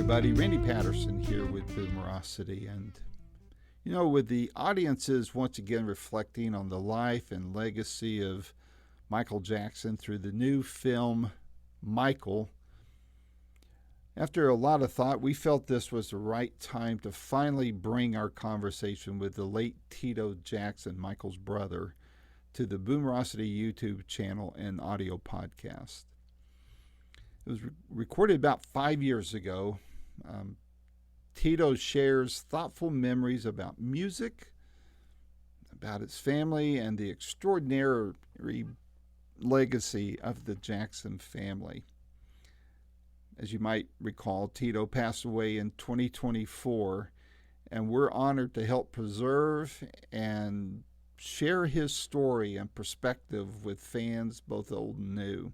everybody. Randy Patterson here with Boomerocity. And, with the audiences once again reflecting on the life and legacy of Michael Jackson through the new film, Michael, after a lot of thought, we felt this was the right time to finally bring our conversation with the late Tito Jackson, Michael's brother, to the Boomerocity YouTube channel and audio podcast. It was recorded about 5 years ago. Tito shares thoughtful memories about music, about his family, and the extraordinary legacy of the Jackson family. As you might recall, Tito passed away in 2024, and we're honored to help preserve and share his story and perspective with fans both old and new.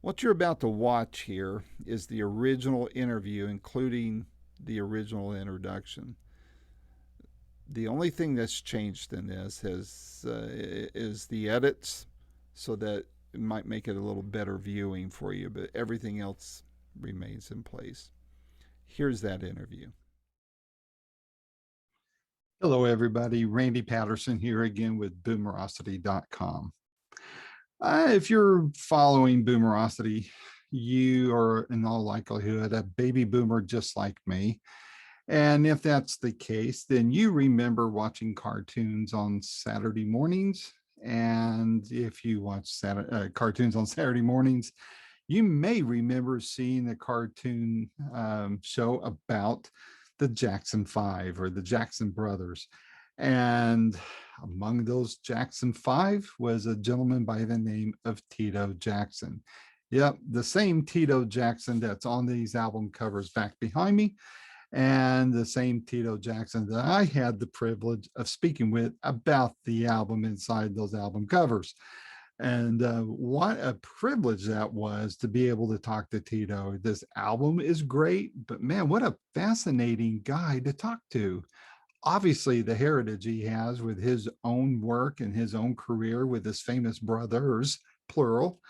What you're about to watch here is the original interview, including the original introduction. The only thing that's changed in this is the edits, so that it might make it a little better viewing for you, but everything else remains in place. Here's that interview. Hello, everybody. Randy Patterson here again with Boomerocity.com. If you're following Boomerocity, you are in all likelihood a baby boomer just like me. And if that's the case, then you remember watching cartoons on Saturday mornings. And if you watch cartoons on Saturday mornings, you may remember seeing a cartoon show about the Jackson Five or the Jackson brothers. And among those Jackson Five was a gentleman by the name of Tito Jackson. Yep, the same Tito Jackson that's on these album covers back behind me, and the same Tito Jackson that I had the privilege of speaking with about the album inside those album covers. And what a privilege that was to be able to talk to Tito. This album is great, but man, what a fascinating guy to talk to. Obviously, the heritage he has with his own work and his own career with his famous brothers, plural.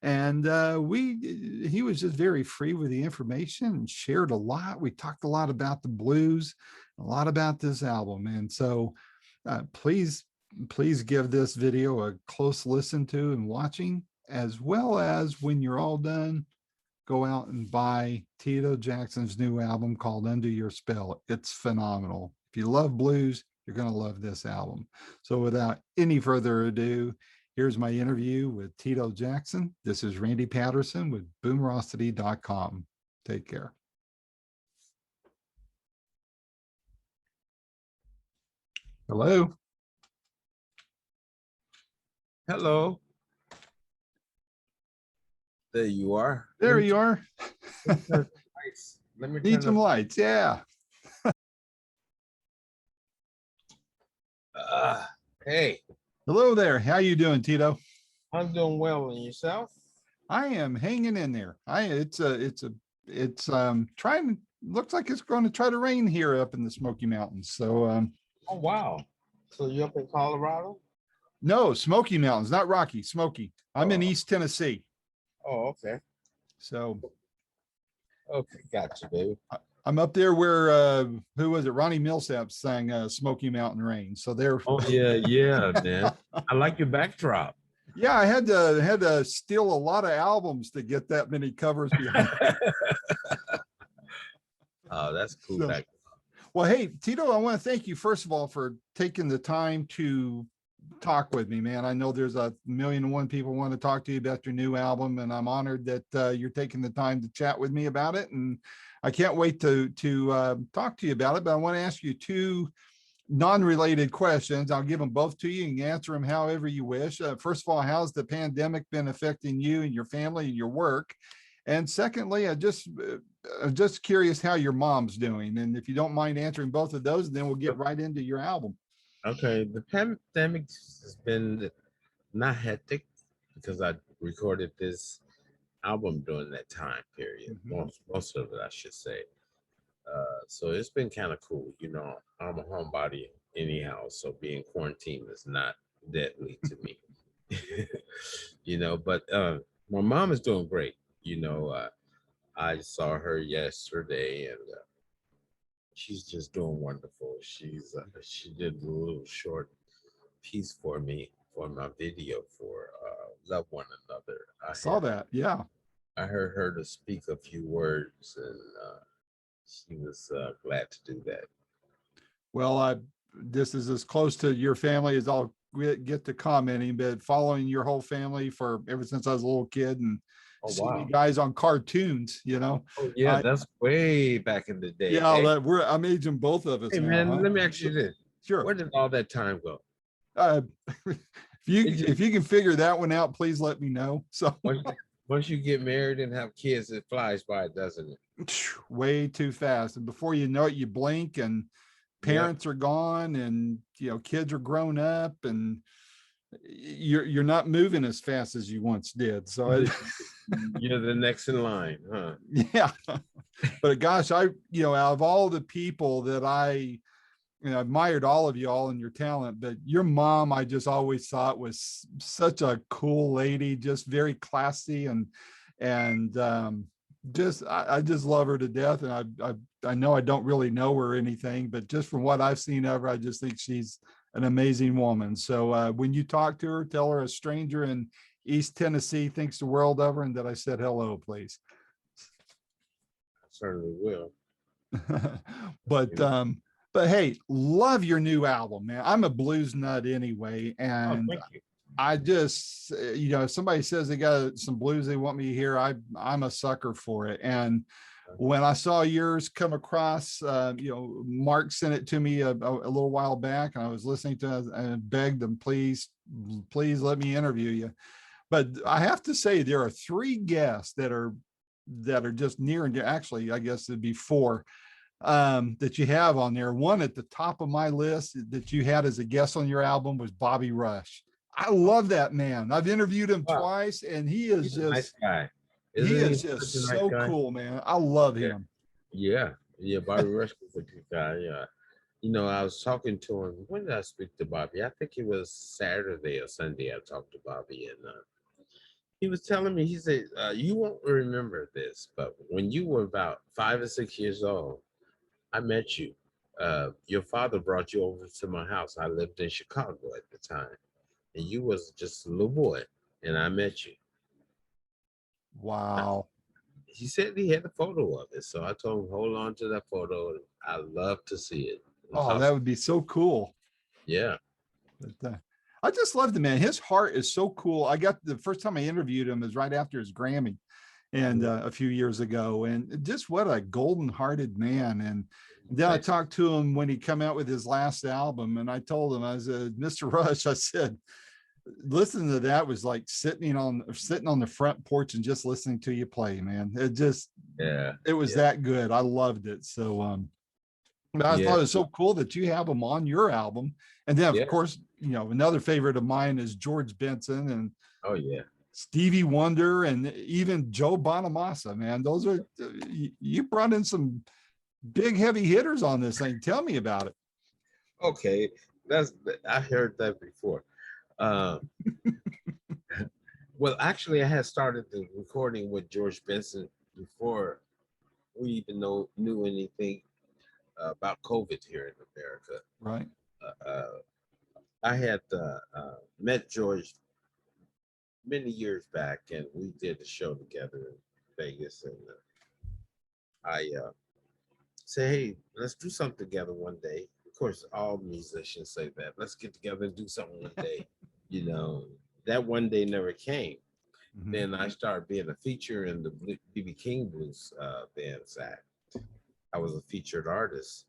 And he was just very free with the information and shared a lot. We talked a lot about the blues, a lot about this album. And so please give this video a close listen to and watching, as well as when you're all done, go out and buy Tito Jackson's new album called Under Your Spell. It's phenomenal. If you love blues, you're going to love this album. So without any further ado, here's my interview with Tito Jackson. This is Randy Patterson with Boomerocity.com. Take care. Hello. Hello. There you are. There you are. Let me Need some lights. Yeah. Hey. Hello there. How you doing, Tito? I'm doing well. And yourself? I am hanging in there. It's trying. Looks like it's going to try to rain here up in the Smoky Mountains. So. Oh wow. So you up in Colorado? No, Smoky Mountains, not Rocky. Smoky. I'm in East Tennessee. Oh, okay. So. Okay, gotcha, baby. I'm up there where who was it? Ronnie Millsap sang Smoky Mountain Rain. So there. Oh yeah, man. I like your backdrop. Yeah, I had to steal a lot of albums to get that many covers behind. Oh, that's cool. So, well, hey, Tito, I want to thank you first of all for taking the time to talk with me, man. I know there's 1,000,001 people want to talk to you about your new album, and I'm honored that you're taking the time to chat with me about it. And I can't wait to talk to you about it, but I want to ask you two non-related questions. I'll give them both to you. You can answer them however you wish. First of all, how's the pandemic been affecting you and your family and your work? And secondly, I'm just curious how your mom's doing. And if you don't mind answering both of those, then we'll get right into your album. Okay, the pandemic has been not hectic because I recorded this album during that time period. Most of it, I should say. So it's been kind of cool. I'm a homebody anyhow, so being quarantined is not deadly to me. But my mom is doing great. I saw her yesterday, and she's just doing wonderful. She did a little short piece for me for my video for Love One Another. Saw that. Yeah. I heard her to speak a few words, and she was glad to do that. Well, this is as close to your family as I'll get to commenting, but following your whole family for ever since I was a little kid and Oh seeing you wow! guys on cartoons, Oh yeah, I that's way back in the day. yeah, Hey, I'm aging both of us hey now, man, huh? let me ask you this: Sure. where did all that time go? Uh, It just if you can figure that one out, please let me know. So once, once you get married and have kids, it flies by, doesn't it? way too fast, and before you know it, you blink and Yep. parents are gone, and kids are grown up, and you're not moving as fast as you once did. So You're the next in line, huh? yeah, but gosh, out of all the people that I admired all of you all and your talent, but your mom, I just always thought was such a cool lady, just very classy, and just I just love her to death. And I know I don't really know her or anything, but just from what I've seen of her, I just think she's an amazing woman. So when you talk to her, tell her a stranger in East Tennessee thinks the world of her, and that I said hello, please. I certainly will. but You know? hey, love your new album, man. I'm a blues nut anyway, Oh, and thank you. I just if somebody says they got some blues they want me to hear, I'm a sucker for it. And when I saw yours come across, Mark sent it to me a little while back, and I was listening to it and begged them, please let me interview you. But I have to say, there are three guests that are just near and dear. Actually, I guess it'd be four that you have on there. One at the top of my list that you had as a guest on your album was Bobby Rush. I love that man. I've interviewed him Wow, twice, and he's a nice guy. he Isn't he is such a just nice so guy? cool, man. I love Yeah. him. Yeah. Yeah. Bobby Rush was a good guy. Yeah. I was talking to him. When did I speak to Bobby? I think it was Saturday or Sunday. I talked to Bobby, and he was telling me, he said, you won't remember this, but when you were about 5 or 6 years old, I met you. Your father brought you over to my house. I lived in Chicago at the time, and you was just a little boy, and I met you. Wow. He said he had a photo of it, so I told him hold on to that photo. I love to see it. Oh, that would be so cool. Yeah. But, I just love the man. His heart is so cool. I got the first time I interviewed him is right after his Grammy, and a few years ago, and just what a golden hearted man. And then I talked to him when he come out with his last album, and I told him, I said, Mr. Rush, I said, listening to that was like sitting on the front porch and just listening to you play, man. It was that good. I loved it. So but I thought it was so cool that you have them on your album. And then of course, another favorite of mine is George Benson and oh yeah, Stevie Wonder, and even Joe Bonamassa, man. Those are, you brought in some big heavy hitters on this thing. Tell me about it. Okay, I heard that before. Um, well, actually, I had started the recording with George Benson before we even knew anything about COVID here in America. Right. I had met George many years back, and we did a show together in Vegas, and I say, hey, let's do something together one day. Of course, all musicians say that. Let's get together and do something one day. That one day never came. Mm-hmm. Then I started being a feature in the B.B. King Blues band's act. I was a featured artist,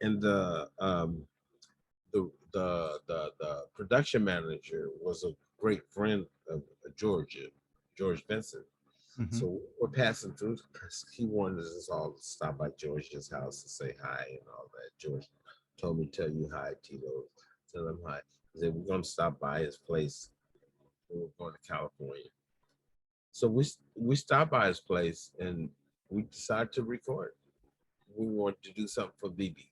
and the production manager was a great friend of George Benson. Mm-hmm. So we're passing through because he wanted us all to stop by George's house to say hi and all that. George told me to tell you hi, Tito. Tell him hi. He said we're going to stop by his place when we're going to California. So we stopped by his place and we decided to record. We wanted to do something for BB,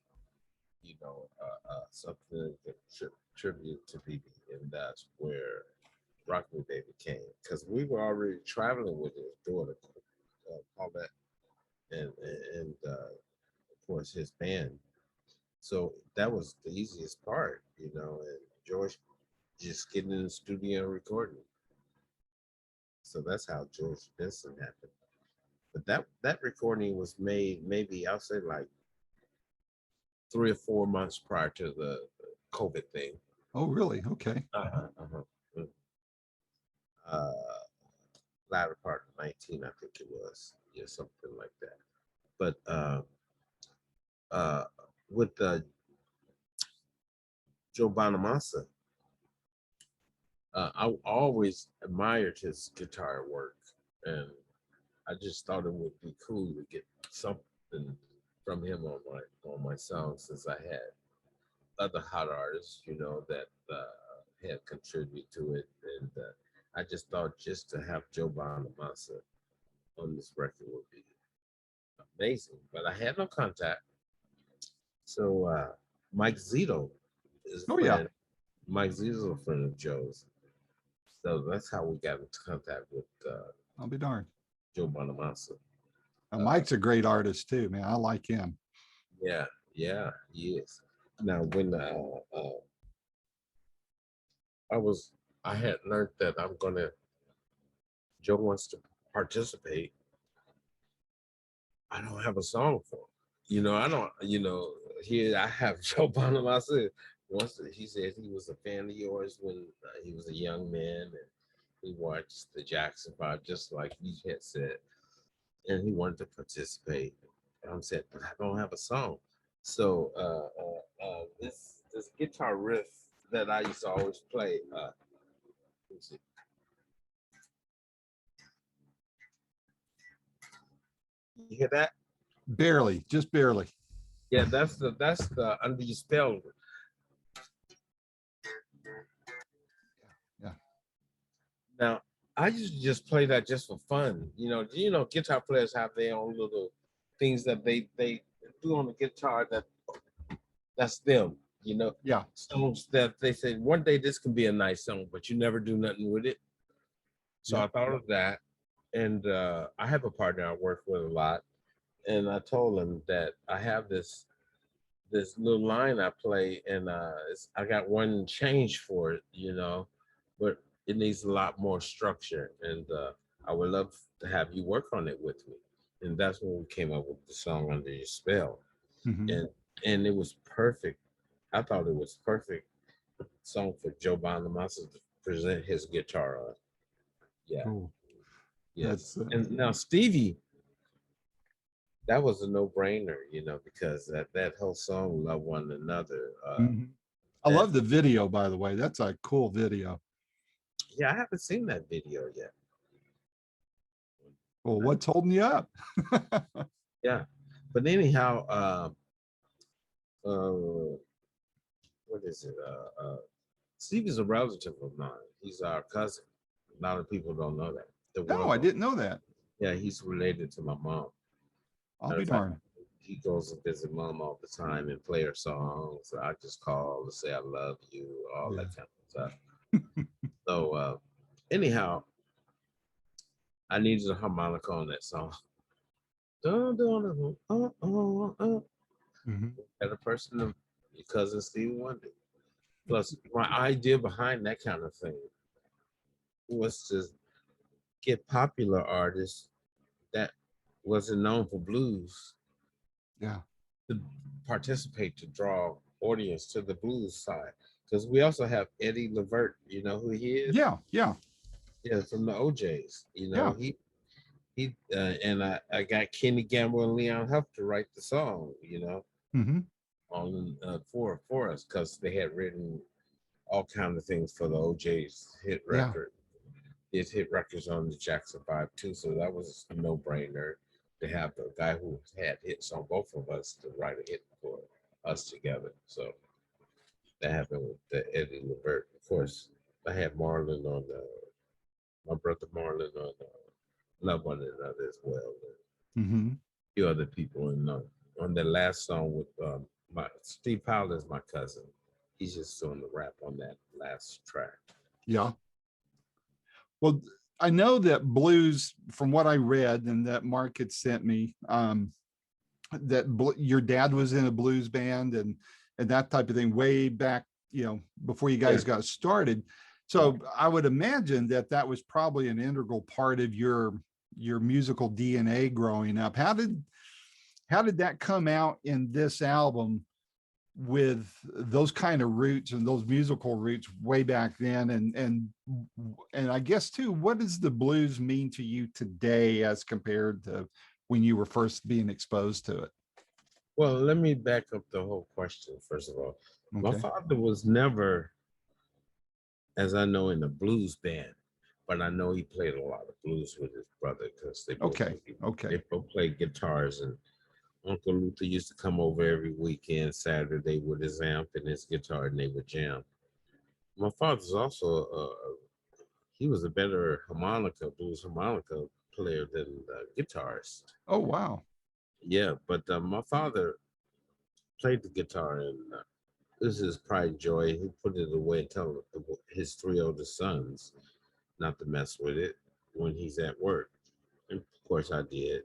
something that tribute to BB, and that's where Rock Me Baby came, because we were already traveling with his daughter, Paulette. and of course his band. So that was the easiest part, you know. And George just getting in the studio and recording. So that's how George Benson happened. But that recording was made maybe I'll say like 3 or 4 months prior to the COVID thing. Oh, really? Okay. Uh-huh. Uh, Latter part of 19, I think it was, yeah, something like that. But uh, with Joe Bonamassa, I always admired his guitar work, and I just thought it would be cool to get something from him on my song, since I had other hot artists, you know, that had contributed to it, and I just thought just to have Joe Bonamassa on this record would be amazing. But I had no contact, so Mike Zito is Oh, a yeah. friend. Mike Zito is a friend of Joe's, so that's how we got into contact with I'll be darned. Joe Bonamassa. Mike's a great artist too, man. I like him. Yeah, yeah, he is. Now, when I had learned that Joe wants to participate. I don't have a song for him. You know, I don't. You know, here I have Joe Bonamassa. Once he said he was a fan of yours when he was a young man, and he watched the Jackson 5, just like you had said, and he wanted to participate. And I said, but I don't have a song. So this guitar riff that I used to always play. Let me see. You hear that? Barely, just barely. Yeah, that's the Under Your Spell. Yeah. Now, I used to just play that just for fun. You know, guitar players have their own little things that they do on the guitar that's them. You know, Yeah. songs that they say one day this can be a nice song, but you never do nothing with it. So Yep. I thought of that, and I have a partner I work with a lot, and I told him that I have this little line I play, and I got one change for it, you know, but it needs a lot more structure, and I would love to have you work on it with me. And that's when we came up with the song Under Your Spell, Mhm. and it was perfect. I thought it was perfect song for Joe Bonamassa to present his guitar on. Yeah, Cool. yes. That's And now Stevie, that was a no-brainer, you know, because that whole song "Love One Another." mhm. I And love the video, by the way. That's a cool video. yeah, I haven't seen that video yet. Well, what's holding you up? Yeah, but anyhow, uh, what is it? Steve is a relative of mine. He's our cousin. A lot of people don't know that. The No, world I don't. didn't know that. Yeah, he's related to my mom. I'll Matter be of fact, darned. he goes and visit mom all the time and play her songs. I just call to say I love you, all Yeah. that kind of stuff. So anyhow, I needed a harmonica on that song. Dun, dun, dun, Mhm. Had a person, your cousin Steve Wonder. Plus, my idea behind that kind of thing was to get popular artists that wasn't known for blues Yeah. to participate to draw audience to the blues side. Because we also have Eddie Levert, you know who he is? Yeah. Yeah. Yeah, from the OJs. You know, Yeah. he and I got Kenny Gamble and Leon Huff to write the song, you know, Hmm. on for us because they had written all kind of things for the OJ's hit Yeah. record. It hit records on the Jackson 5 too, so that was a no-brainer to have the guy who had hits on both of us to write a hit for us together. So that happened with the Eddie Levert. Of course, I had Marlon on my brother Marlon on Love One Another as well. And Hmm. a few other people on the last song with my Steve Powell is my cousin. He's just doing the rap on that last track. Yeah. Well, I know that blues, from what I read and that Mark had sent me, that your dad was in a blues band and that type of thing way back, before you Yeah. guys got started. So I would imagine that that was probably an integral part of your musical DNA growing up. How did that come out in this album with those kind of roots and those musical roots way back then? And I guess too, what does the blues mean to you today as compared to when you were first being exposed to it? Well, let me back up the whole question. First of all, my Okay. father was never, as I know, in a blues band, but I know he played a lot of blues with his brother because Okay. they Okay. both played guitars. And Uncle Luther used to come over every weekend, Saturday, with his amp and his guitar, and they would jam. My father's also he was a better blues harmonica player than guitarist. Oh, wow. Yeah, but my father played the guitar, and this is his pride and joy. He put it away and tell his three oldest sons not to mess with it when he's at work. And of course, I did.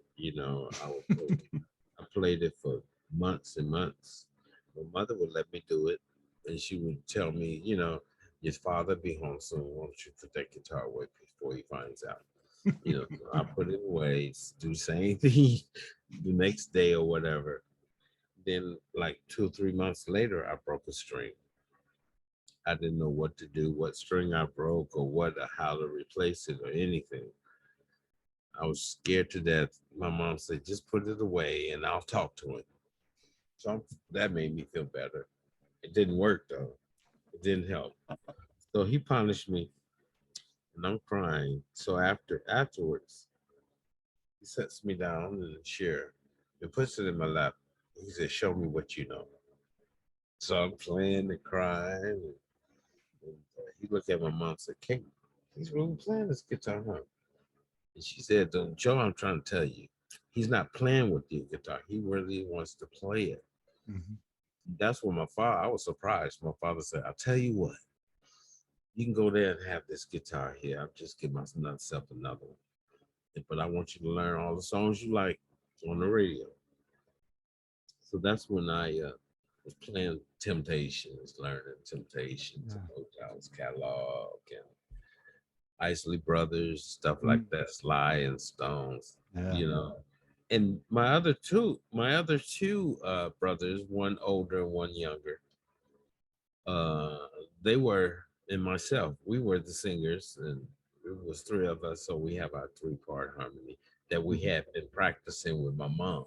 I played it for months and months. My mother would let me do it, and she would tell me, your father be home soon. Why don't you put that guitar away before he finds out? So I put it away, do the same thing the next day or whatever. Then, like 2 or 3 months later, I broke a string. I didn't know what to do, what string I broke, or how to replace it, or anything. I was scared to death. My mom said, "Just put it away, and I'll talk to him." So that made me feel better. It didn't work though. It didn't help. So he punished me, and I'm crying. So afterwards, he sets me down in a chair and puts it in my lap. He said, "Show me what you know." So I'm playing and crying, and he looked at my mom and said, "Kate, he's really playing this guitar, huh?" And she said, "Joe, I'm trying to tell you, he's not playing with the guitar. He really wants to play it." Mhm. That's when I was surprised. My father said, "I'll tell you what, you can go there and have this guitar here. I'll just give myself another one. But I want you to learn all the songs you like on the radio." So that's when I was playing Temptations, learning Temptations, and Yeah. Hotels catalog, and Isley Brothers, stuff like Mm. that, Sly and Stones, Yeah. you know. And my other two brothers, one older and one younger, uh, they were, and myself, we were the singers, and it was three of us, so we have our three-part harmony that we Mhm. had been practicing with my mom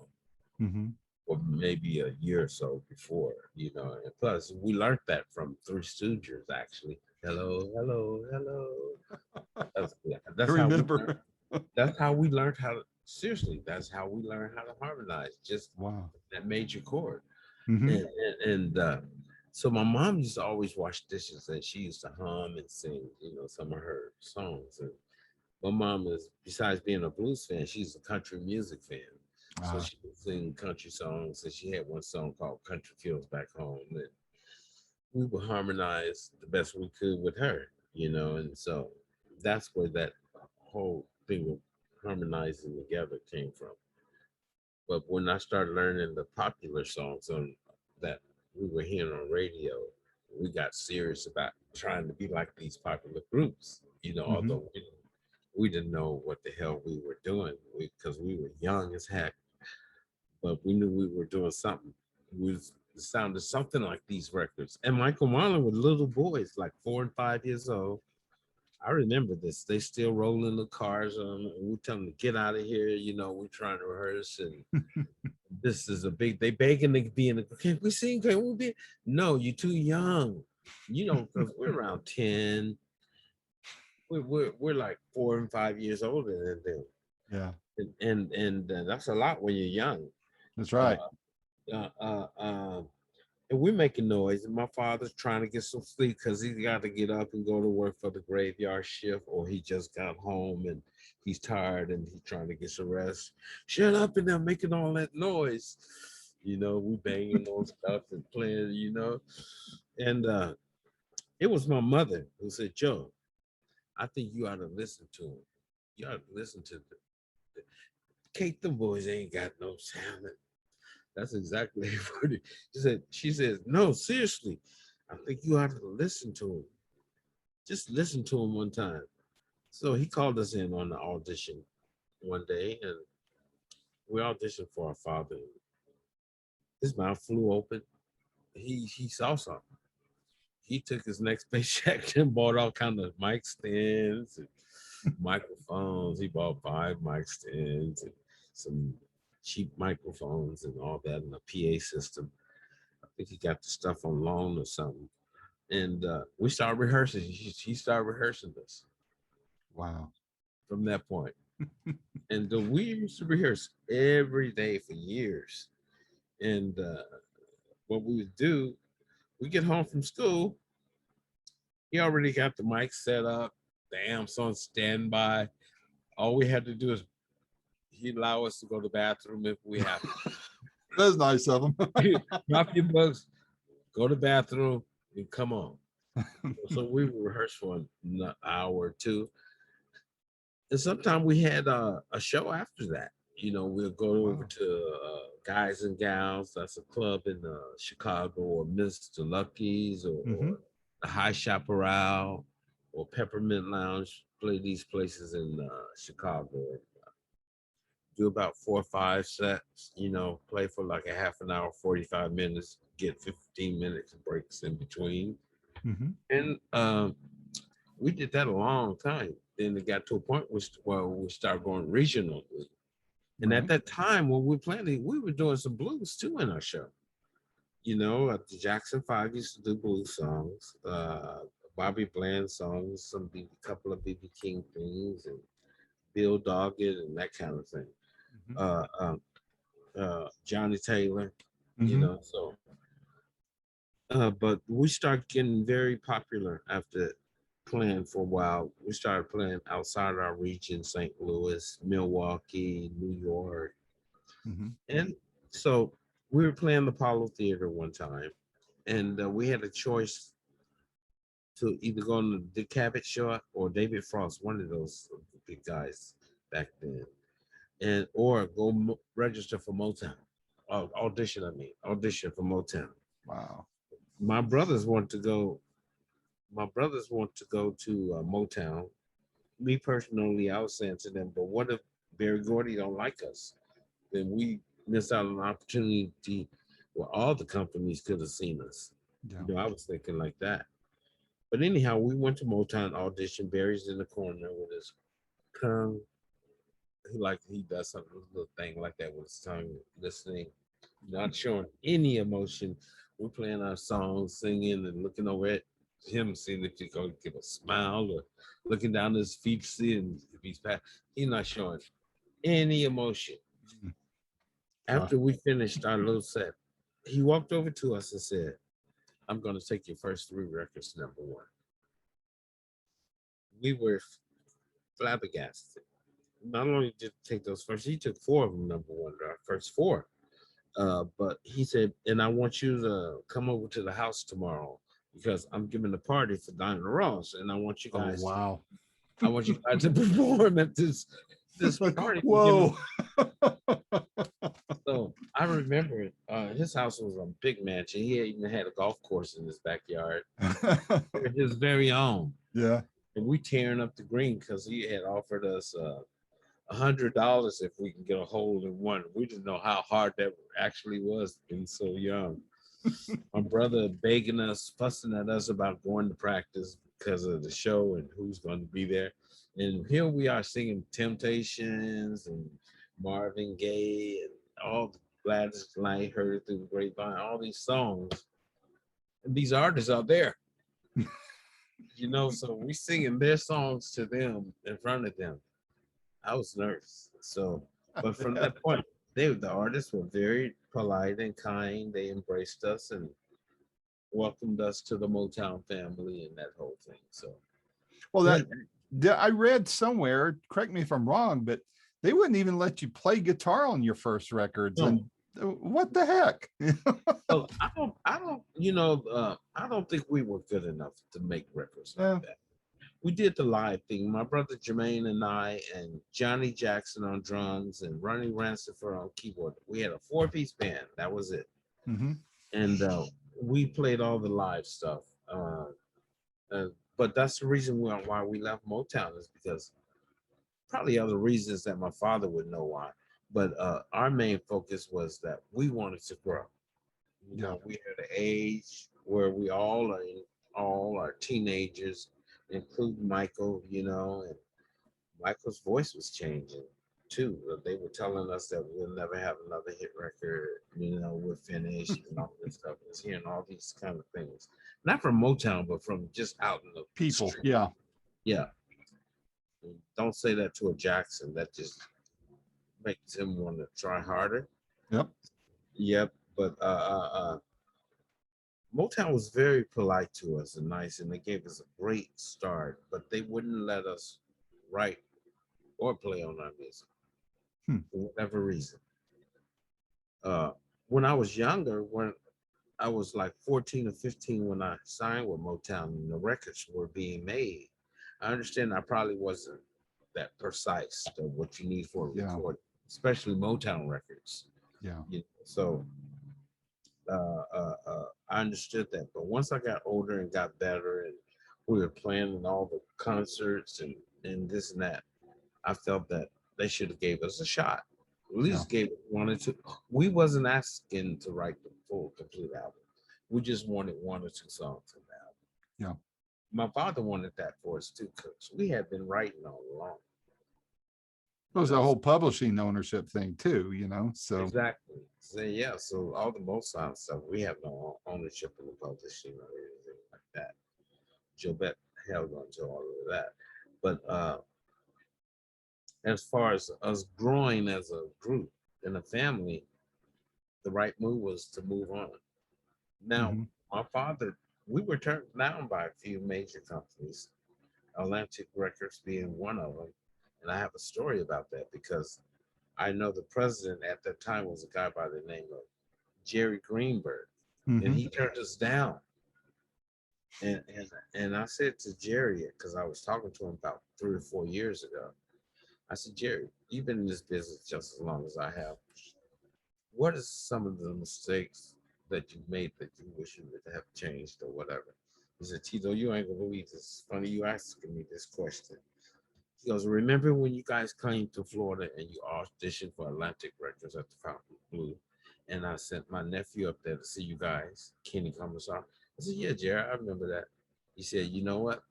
Mhm. or maybe a year or so before, and plus we learned that from Three Stooges actually. Hello, hello, hello. That's yeah, I remember. that's how we learned how to seriously, that's how we learned how to harmonize, just Wow. that major chord. Mhm. And so my mom used to always wash dishes and she used to hum and sing, some of her songs. And my mom is, besides being a blues fan, she's a country music fan. So Ah. she would sing country songs, and she had one song called Country Fields Back Home. And we would harmonize the best we could with her. And so that's where that whole thing of harmonizing together came from. But when I started learning the popular songs on that we were hearing on radio, we got serious about trying to be like these popular groups. Mhm. Although we didn't know what the hell we were doing because we were young as heck, but we knew we were doing something. It sounded something like these records. And Michael Marlon with little boys, like 4 and 5 years old. I remember this. They still rolling the cars on, and we tell them to get out of here. We're trying to rehearse, and this is a big. They begging to be in the. Can we sing? Can we be? No, you're too young. Because we're around 10. We're like 4 and 5 years older than them, Yeah. and that's a lot when you're young. That's Uh, right. uh, uh, um, and we're making noise. And my father's trying to get some sleep because he's got to get up and go to work for the graveyard shift, or he just got home and he's tired and he's trying to get some rest. Shut up and they're making all that noise. We banging on stuff and playing. And it was my mother who said, "Joe, I think you ought to listen to him." You ought to listen to the Kate. The boys ain't got no talent. That's exactly what she said. She says, no, seriously, I think you ought to listen to him. Just listen to him one time. So he called us in on the audition one day, and we auditioned for our father. His mouth flew open. He saw something. He took his next paycheck and bought all kind of mic stands and microphones. He bought 5 mic stands and some cheap microphones and all that, and a PA system. I think he got the stuff on loan or something. And we started rehearsing. He started rehearsing this. Wow. From that point. And we used to rehearse every day for years. And what we would do, we get home from school, he already got the mic set up, the amps on standby. All we had to do is he'd allow us to go to the bathroom if we have to. That's nice of him. Drop your books, go to the bathroom, and come on. So we would rehearse for an hour or two. And sometimes we had a show after that. You know, we'll go over to Guys and Gals. That's a club in Chicago, or Mr. Lucky's, or the High Chaparral, or Peppermint Lounge. Play these places in Chicago. Do about 4 or 5 sets. You know, play for like a half an hour, 45 minutes. Get 15 minutes breaks in between. And we did that a long time. Then it got to a point where we started going regional. And at that time, when we were playing, we were doing some blues too in our show. You know, the Jackson 5 used to do blues songs, Bobby Bland songs, a couple of B.B. King things, and Bill Doggett and that kind of thing. Johnny Taylor, you know, so. But we started getting very popular after playing for a while. We started playing outside our region, St. Louis, Milwaukee, New York. And so we were playing the Apollo Theater one time, and we had a choice to either go on the Dick Cavett show or David Frost, one of those big guys back then, and or go register for Motown. Audition for Motown. Wow. My brothers want to go to Motown. Me personally, I was saying to them, but what if Berry Gordy don't like us? Then we miss out on an opportunity where all the companies could have seen us. Yeah. You know, I was thinking like that. But anyhow, we went to Motown audition. Barry's in the corner with his tongue. He does something, a little thing like that with his tongue, listening, not showing any emotion. We're playing our songs, singing, and looking over at him, seeing if he's going to give a smile, or looking down his feet, seeing if he's passed. He's not showing any emotion. After we finished our little set, he walked over to us and said, I'm going to take your first 3 records #1. We were flabbergasted. Not only did he take those first, he took 4 of them #1, our first 4. But he said, and I want you to come over to the house tomorrow because I'm giving a party for Diana Ross, and I want you guys. Oh, wow. I want you guys to perform at this party. Whoa. So I remember his house was a big mansion. He even had a golf course in his backyard, his very own. Yeah. And we tearing up the green because he had offered us $100 if we can get a hole in one. We didn't know how hard that actually was being so young. My brother begging us, fussing at us about going to practice because of the show and who's going to be there. And here we are singing Temptations and Marvin Gaye and all the Gladys Knight, Heard Through the Grapevine, all these songs. And these artists are there. You know, so we singing their songs to them in front of them. I was nervous. So, but from that point, the artists were very polite and kind. They embraced us and welcomed us to the Motown family and that whole thing. So, well, I read somewhere, correct me if I'm wrong, but they wouldn't even let you play guitar on your first records. No. And what the heck? So I don't think we were good enough to make records like that. we did the live thing. My brother Jermaine and I, and Johnny Jackson on drums, and Ronnie Rancifer on keyboard. We had a 4-piece band. That was it. Mm-hmm. And we played all the live stuff. But that's the reason why we left Motown, is because probably other reasons that my father would know why. But our main focus was that we wanted to grow. You know, we had an age where we all are teenagers, including Michael, you know, and Michael's voice was changing too. They were telling us that we'll never have another hit record, you know, we're finished and all this stuff. I was hearing all these kind of things. Not from Motown, but from just out in the People. street. Yeah. Yeah. Don't say that to a Jackson. That just makes him want to try harder. Yep. Yep. But Motown was very polite to us and nice, and they gave us a great start, but they wouldn't let us write or play on our music for whatever reason. When I was younger, when I was like 14 or 15, when I signed with Motown and the records were being made, I understand I probably wasn't that precise to what you need for a record, especially Motown records. Yeah. You know, so I understood that. But once I got older and got better, and we were playing in all the concerts and this and that, I felt that they should have gave us a shot. At least wanted to. We wasn't asking to write the full complete album. We just wanted 1 or 2 songs from the album. Yeah. My father wanted that for us too, because we had been writing all along. It was a whole publishing ownership thing too, you know. So exactly. So yeah, so all the Motown stuff, we have no ownership in the publishing or anything like that. Jobette held on to all of that. But as far as us growing as a group and a family, the right move was to move on. Now, my father, we were turned down by a few major companies, Atlantic Records being one of them. And I have a story about that because I know the president at that time was a guy by the name of Jerry Greenberg, and he turned us down. And I said to Jerry, because I was talking to him about 3 or 4 years ago, I said, Jerry, you've been in this business just as long as I have. What is some of the mistakes that you made that you wish you would have changed or whatever? He said, Tito, you ain't gonna believe this. It's funny you asking me this question. He goes, remember when you guys came to Florida and you auditioned for Atlantic Records at the Fountain Blue? And I sent my nephew up there to see you guys, Kenny Commissar. I said, yeah, Jerry, I remember that. He said, you know what?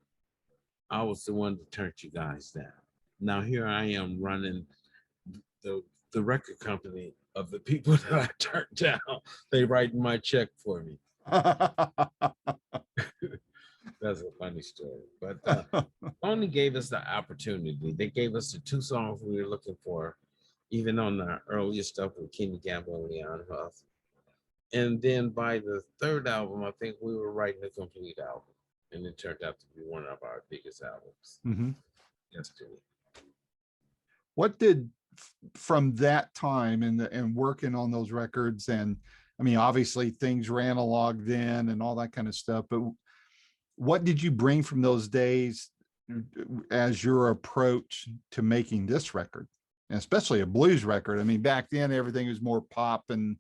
I was the one that turned you guys down. Now here I am running the record company of the people that I turned down. They write my check for me. That's a funny story. But only gave us the opportunity. They gave us the 2 songs we were looking for, even on the earlier stuff with Kenny Gamble and Leon Huff. And then by the 3rd album, I think we were writing a complete album. And it turned out to be one of our biggest albums. Yesterday. What did from that time and working on those records, and I mean, obviously things were analog then and all that kind of stuff, but what did you bring from those days as your approach to making this record, and especially a blues record? I mean, back then everything was more pop and,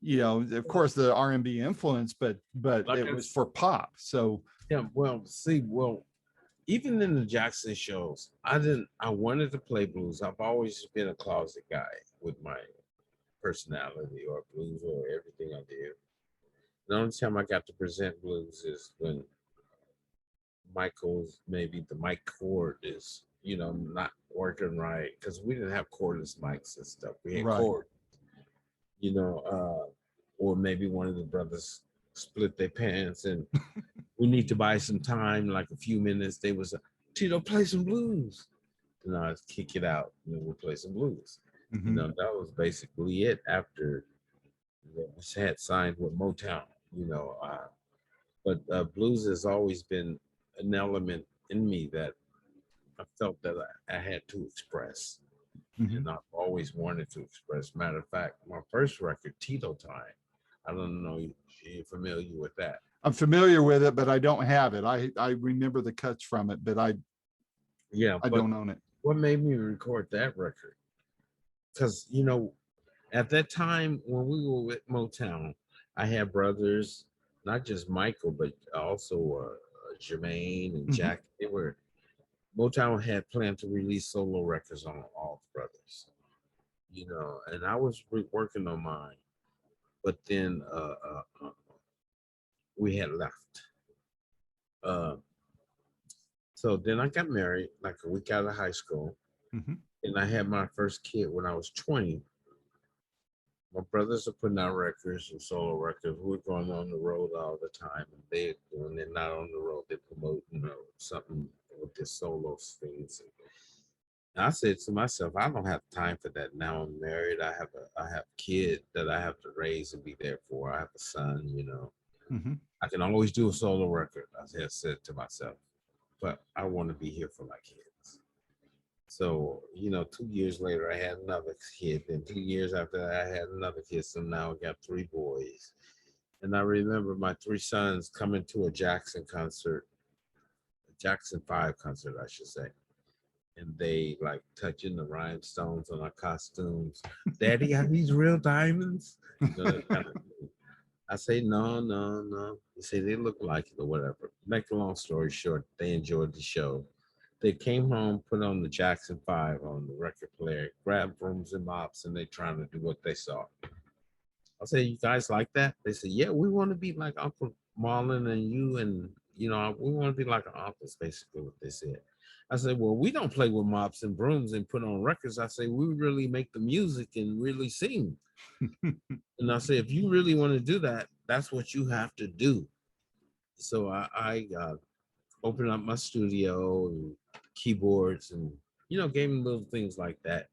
you know, of course the R&B influence, but like it was for pop. So yeah, well, even in the Jackson shows, I wanted to play blues. I've always been a closet guy with my personality or blues or everything I do. The only time I got to present blues is when maybe the mic cord is, you know, not working right, because we didn't have cordless mics and stuff. We had cord, you know, or maybe one of the brothers split their pants and we need to buy some time, like a few minutes. They was, Tito, play some blues. And I'd kick it out and then we'll play some blues. You know, that was basically it after we had signed with Motown, you know. But blues has always been an element in me that I felt that I had to express. And I've always wanted to express. Matter of fact, my first record, Tito Time, I don't know if you're familiar with that. I'm familiar with it, but I don't have it. I remember the cuts from it, but Yeah, I but don't own it. what made me record that record? Because at that time when we were with Motown, I had brothers, not just Michael, but also Jermaine and Mhm. Jack. Motown had planned to release solo records on all the brothers, and I was working on mine, but then we had left. Uh, so then I got married like a week out of high school, Mhm. and I had my first kid when I was 20. My brothers are putting out records and solo records. We're going on the road all the time, and when they're not on the road, they promote something with their solo things. And I said to myself, I don't have time for that now. I'm married. I have a kid that I have to raise and be there for. I have a son. Mhm. I can always do a solo record. I had said to myself, but I want to be here for my kids. So, 2 years later, I had another kid. Then 2 years after that, I had another kid. So now I got three boys. And I remember my three sons coming to a Jackson concert, a Jackson 5 concert, I should say. And they like touching the rhinestones on our costumes. Daddy, are these real diamonds? That kind of thing. I say, no, no, no. They say they look like it or whatever. Make a long story short, they enjoyed the show. They came home, put on the Jackson 5 on the record player, grabbed brooms and mops, and they trying to do what they saw. I say, you guys like that? They said, yeah, we want to be like Uncle Marlon and you, and we want to be like our uncles, basically what they said. I said, well, we don't play with mops and brooms and put on records. I say, we really make the music and really sing. And I say, if you really want to do that, that's what you have to do. So I opened up my studio and keyboards and gave them little things like that.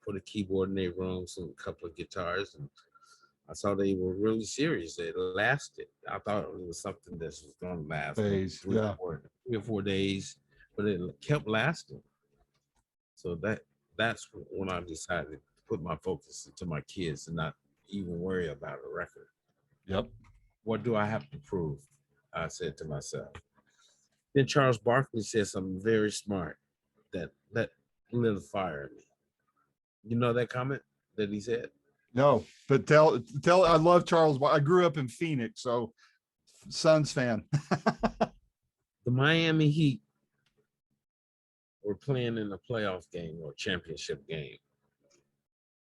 Put a keyboard in their rooms and a couple of guitars, and I saw they were really serious. They lasted. I thought it was something that was going to last maybe Phase. Yeah. 3 or 4 days, but it kept lasting. So that's when I decided to put my focus into my kids and not even worry about a record. Yep. What do I have to prove? I said to myself. Then Charles Barkley said something very smart that lit a fire in me. You know that comment that he said? No, but tell. I love Charles. I grew up in Phoenix, so Suns fan. The Miami Heat were playing in a playoff game or championship game.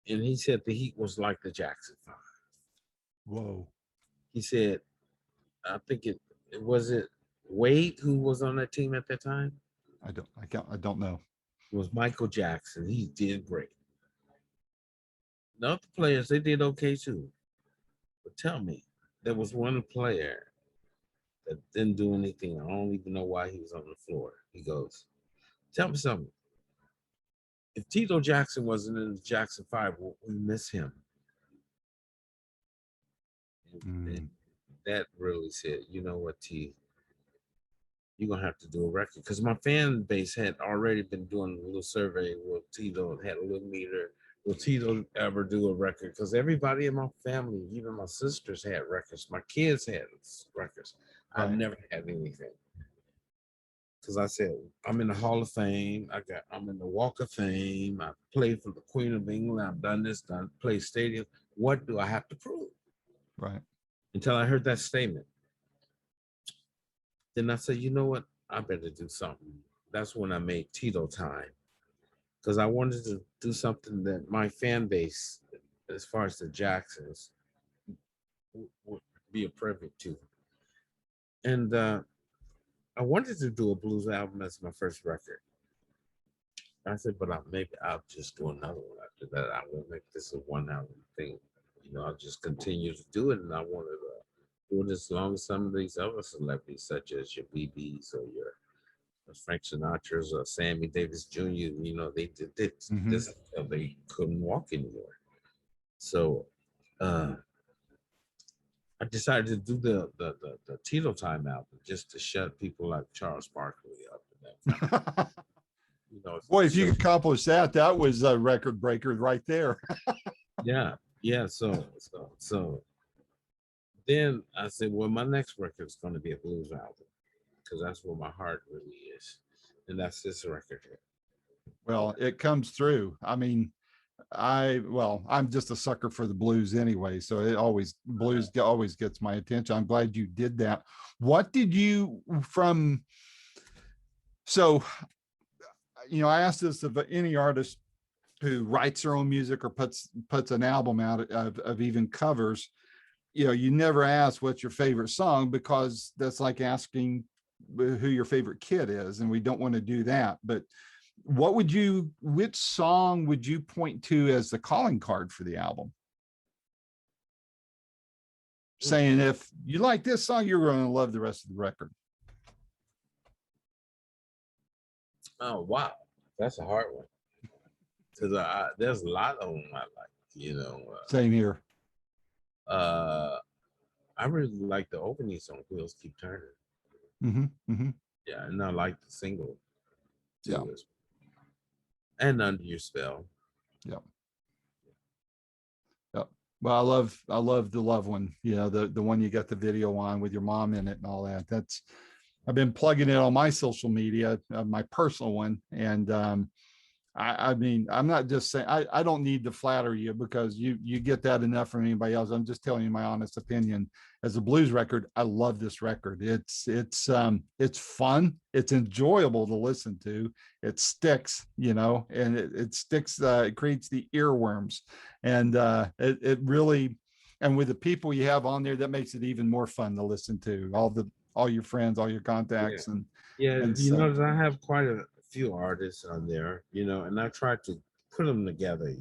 And he said the Heat was like the Jackson 5. Whoa. He said, I think it was it Wade who was on that team at that time? I don't know. It was Michael Jackson. He did great. The other players, they did okay too. But tell me, there was one player that didn't do anything. I don't even know why he was on the floor. He goes, tell me something. If Tito Jackson wasn't in the Jackson 5, we miss him. And that really said, you know what, T, you're going to have to do a record. Because my fan base had already been doing a little survey. Will Tito had a little meter? Will Tito ever do a record? Because everybody in my family, even my sisters, had records. My kids had records. I've Right. never had anything. Because I said, I'm in the Hall of Fame. I'm in the Walk of Fame. I played for the Queen of England. I've done this, played stadium. What do I have to prove? Right. Until I heard that statement. Then I said, you know what? I better do something. That's when I made Tito Time. Because I wanted to do something that my fan base, as far as the Jacksons, would be a privy to. And I wanted to do a blues album as my first record. I said, but maybe I'll just do another one after that. I won't make this a one album thing. I'll just continue to do it. And I wanted to do it as long as some of these other celebrities, such as your BBs or your Frank Sinatra's or Sammy Davis Jr., they did this until they couldn't walk anymore. So I decided to do the Tito Time album just to shut people like Charles Barkley up. And that Boy, if you accomplish that, that was a record breaker right there. yeah. So then I said, well, my next record is going to be a blues album because that's where my heart really is, and that's this record here. Well, it comes through. I mean, I'm just a sucker for the blues anyway, so it always blues always gets my attention. I'm glad you did that. What did you from? So, I asked this of any artist who writes their own music or puts an album out of even covers. You never ask what's your favorite song, because that's like asking who your favorite kid is, and we don't want to do that. But which song would you point to as the calling card for the album? Saying if you like this song, you're going to love the rest of the record. Oh, wow. That's a hard one. Because there's a lot of them I like, Same here. I really like the opening song, Wheels Keep Turning. Mm-hmm, mm-hmm. Yeah, and I like the single too. Yeah. And Under Your Spell. Yeah. Yeah. Well, I love the Love one. The one you got the video on with your mom in it and all that. I've been plugging it on my social media, my personal one. And I mean, I'm not just saying, I don't need to flatter you, because you get that enough from anybody else. I'm just telling you my honest opinion. As a blues record, I love this record. It's fun. It's enjoyable to listen to. It sticks, and it sticks. It creates the earworms, and it really, and with the people you have on there, that makes it even more fun to listen to. All your friends, all your contacts, and notice I have quite a few artists on there, and I try to put them together,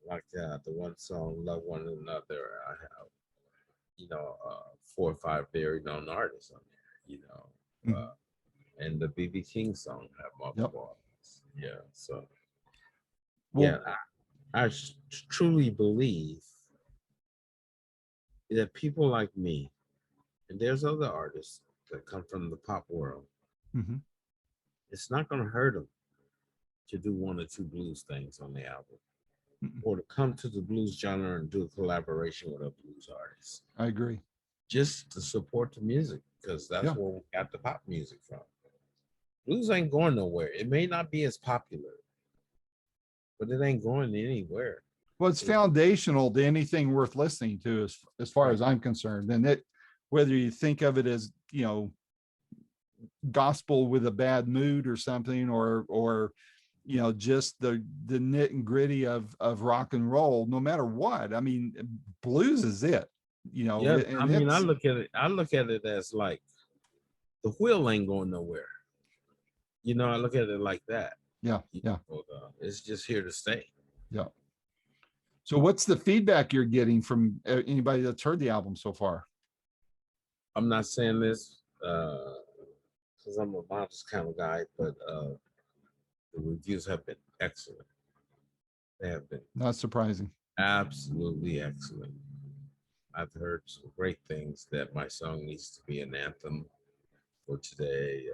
like the one song Love One Another. I have 4 or 5 very known artists on there, and the BB King song have multiple artists. Yeah, so I truly believe that people like me, and there's other artists that come from the pop world, it's not going to hurt them to do 1 or 2 blues things on the album, or to come to the blues genre and do a collaboration with a blues artist. I agree. Just to support the music, because that's where we got the pop music from. Blues ain't going nowhere. It may not be as popular, but it ain't going anywhere. Well, it's foundational to anything worth listening to, as far as I'm concerned. And whether you think of it as, gospel with a bad mood or something, or just the nit and gritty of rock and roll, no matter what. I mean, blues is it. I look at it as like the wheel ain't going nowhere. I look at it like that. Yeah. It's just here to stay. Yeah. So what's the feedback you're getting from anybody that's heard the album so far? I'm not saying this because I'm a modest kind of guy, but the reviews have been excellent. They have been. Not surprising. Absolutely excellent. I've heard some great things, that my song needs to be an anthem for today.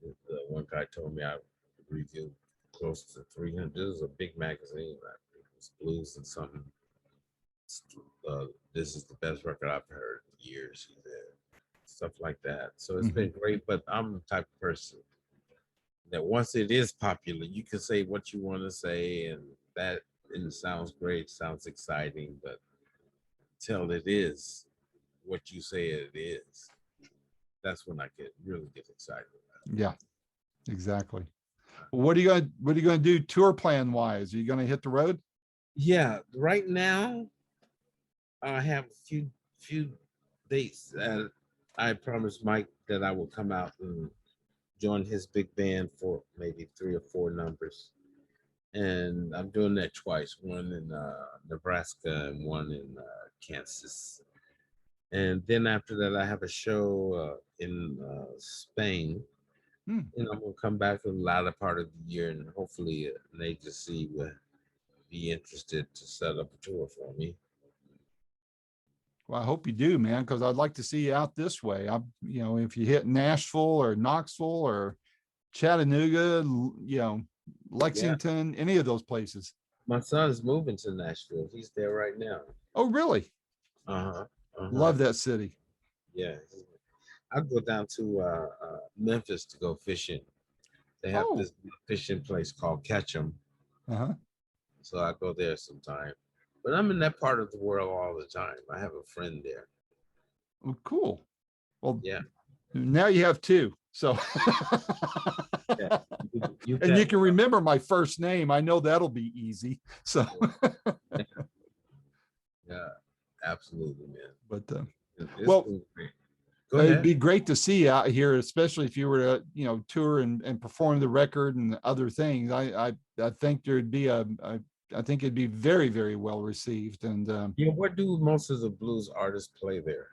The one guy told me I reviewed close to 300. This is a big magazine. It was Blues and something. This is the best record I've heard in years. He said. Stuff like that. So it's been great, but I'm the type of person that once it is popular, you can say what you want to say, and it sounds great, sounds exciting, but till it is what you say it is, that's when I really get excited about it. Yeah, exactly. What are you going to do tour plan wise? Are you going to hit the road? Yeah, right now I have a few dates. I promised Mike that I would come out and join his big band for maybe 3 or 4 numbers. And I'm doing that twice, one in Nebraska and one in Kansas. And then after that, I have a show in Spain. And I'm going to come back in the latter part of the year, and hopefully an agency will be interested to set up a tour for me. Well, I hope you do, man, because I'd like to see you out this way. If you hit Nashville or Knoxville or Chattanooga, Lexington, any of those places. My son's moving to Nashville. He's there right now. Oh, really? Uh-huh. Uh-huh. Love that city. Yeah. I go down to Memphis to go fishing. They have Oh, this fishing place called Ketchum. uh-huh. So I go there sometime. But I'm in that part of the world all the time. I have a friend there. Well, cool. Well, Yeah. now you have two. So, Yeah. You and you bet. can remember my first name. I know that'll be easy. So, Yeah, absolutely, man. but It's well, been great. Go it'd ahead. be great to see you out here, especially if you were to, tour and perform the record and other things. I think there'd be I think it'd be very, very well received. And Yeah, what do most of the blues artists play there?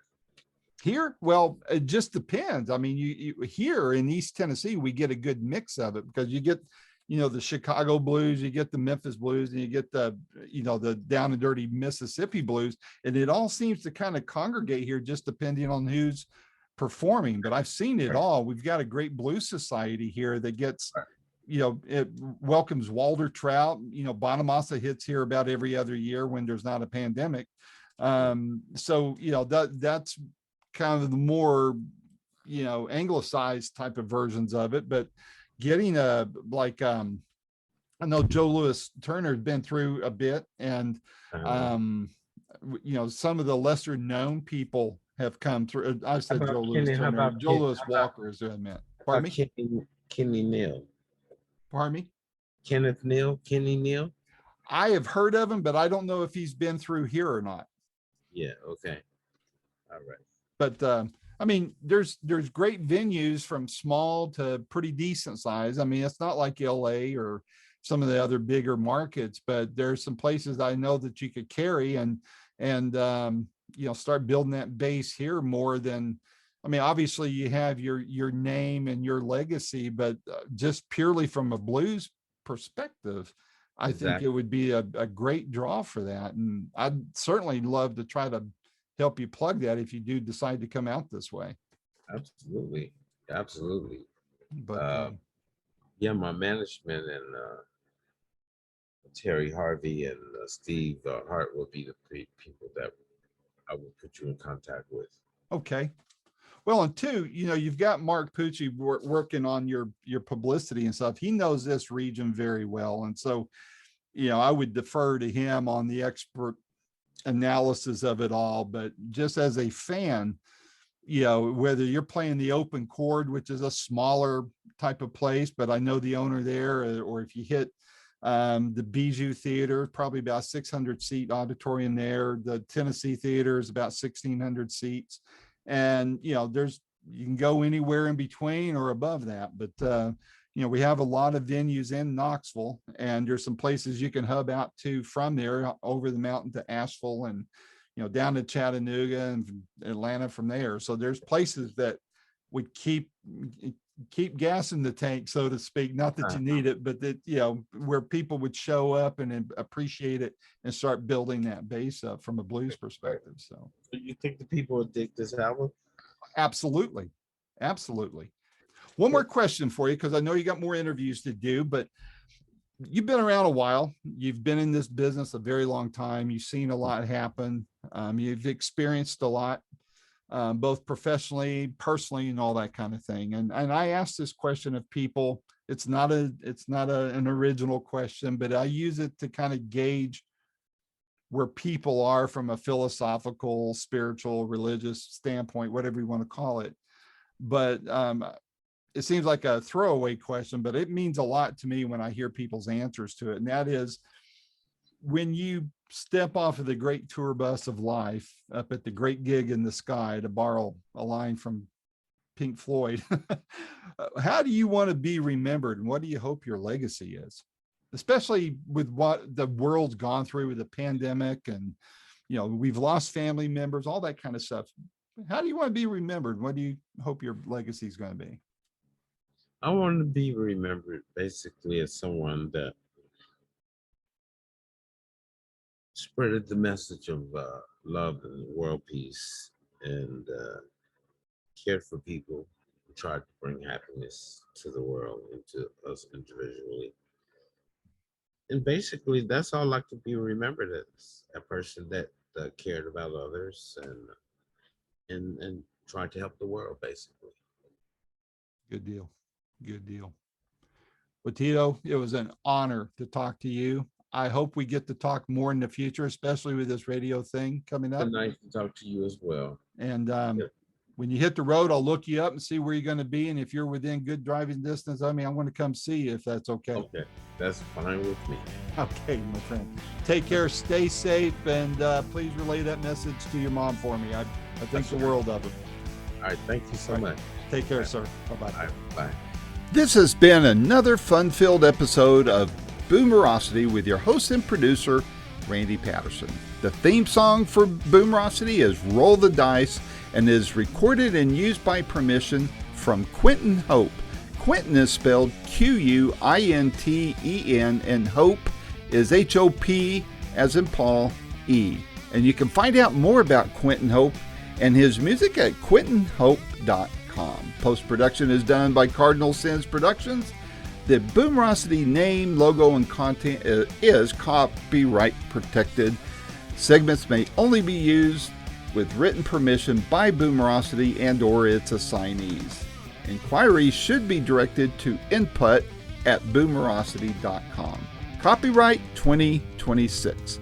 here, well, it just depends. I mean, you here in East Tennessee, we get a good mix of it because you get, the Chicago blues, you get the Memphis blues, and you get the down and dirty Mississippi blues, and it all seems to kind of congregate here, just depending on who's performing. But I've seen it Right, all. We've got a great blues society here that gets, right. it welcomes Walter Trout. Bonamassa hits here about every other year when there's not a pandemic. So that's kind of the more anglicized type of versions of it, but getting a like I know Joe Louis Turner has been through a bit, and Uh, um some of the lesser known people have come through. I how said about Joe Louis Kenny? Turner, Joe Louis Walker is who I meant. How Pardon about me. Kenny Neal? Pardon me. Kenneth Neal? Kenny Neal? I have heard of him, but I don't know if he's been through here or not. Yeah, okay. All right. But I mean, there's great venues from small to pretty decent size. I mean, it's not like LA or some of the other bigger markets, but there's some places I know that you could carry and start building that base here more than. I mean, obviously you have your name and your legacy, but just purely from a blues perspective, I think it Exactly. would be a great draw for that. And I'd certainly love to try to help you plug that if you do decide to come out this way. Absolutely. Absolutely. But Uh, yeah, my management and Terry Harvey and Steve Hart will be the people that I will put you in contact with. okay. Well, and two, you've got Mark Pucci working on your publicity and stuff. He knows this region very well, and so I would defer to him on the expert analysis of it all. But just as a fan, whether you're playing the open chord, which is a smaller type of place, but I know the owner there, or if you hit the Bijou Theater, probably about 600 seat auditorium there. The Tennessee Theater is about 1,600 seats. And, you can go anywhere in between or above that. But, we have a lot of venues in Knoxville, and there's some places you can hub out to from there over the mountain to Asheville and, down to Chattanooga and Atlanta from there. So there's places that would keep gas in the tank, so to speak. Not that you need it, but that, where people would show up and appreciate it and start building that base up from a blues perspective. So Do you think the people will dig this album? absolutely. Absolutely. One more question for you, because I know you got more interviews to do, but you've been around a while. You've been in this business a very long time. You've seen a lot happen. You've experienced a lot, both professionally, personally, and all that kind of thing. And I ask this question of people. It's not an original question, but I use it to kind of gauge where people are from a philosophical, spiritual, religious standpoint, whatever you want to call it. But it seems like a throwaway question, but it means a lot to me when I hear people's answers to it. And that is, when you step off of the great tour bus of life up at the great gig in the sky, to borrow a line from Pink Floyd, how do you want to be remembered? And what do you hope your legacy is? Especially with what the world's gone through with the pandemic, and, we've lost family members, all that kind of stuff. How do you want to be remembered? What do you hope your legacy is going to be? I want to be remembered basically as someone that spreaded the message of love and world peace and cared for people, tried to bring happiness to the world and to us individually. And basically, that's all I could be remembered as, a person that cared about others and tried to help the world, basically. Good deal. Good deal. Well, Tito, it was an honor to talk to you. I hope we get to talk more in the future, especially with this radio thing coming up. It's nice to talk to you as well. And when you hit the road, I'll look you up and see where you're going to be. And if you're within good driving distance, I want to come see you if that's okay. Okay, that's fine with me. Okay, my friend. Take care, stay safe, and please relay that message to your mom for me. I think the world of her. All right, thank you so much. Take care, sir. Bye-bye. All right, bye. This has been another fun-filled episode of Boomerocity with your host and producer, Randy Patterson. The theme song for Boomerocity is Roll the Dice and is recorded and used by permission from Quentin Hope. Quentin is spelled Quinten, and Hope is H-O-P as in Paul, E. And you can find out more about Quentin Hope and his music at quintenhope.com. Post-production is done by Cardinal Sins Productions. The Boomerocity name, logo, and content is copyright protected. Segments may only be used with written permission by Boomerocity and or its assignees. Inquiries should be directed to input@boomerocity.com. Copyright 2026.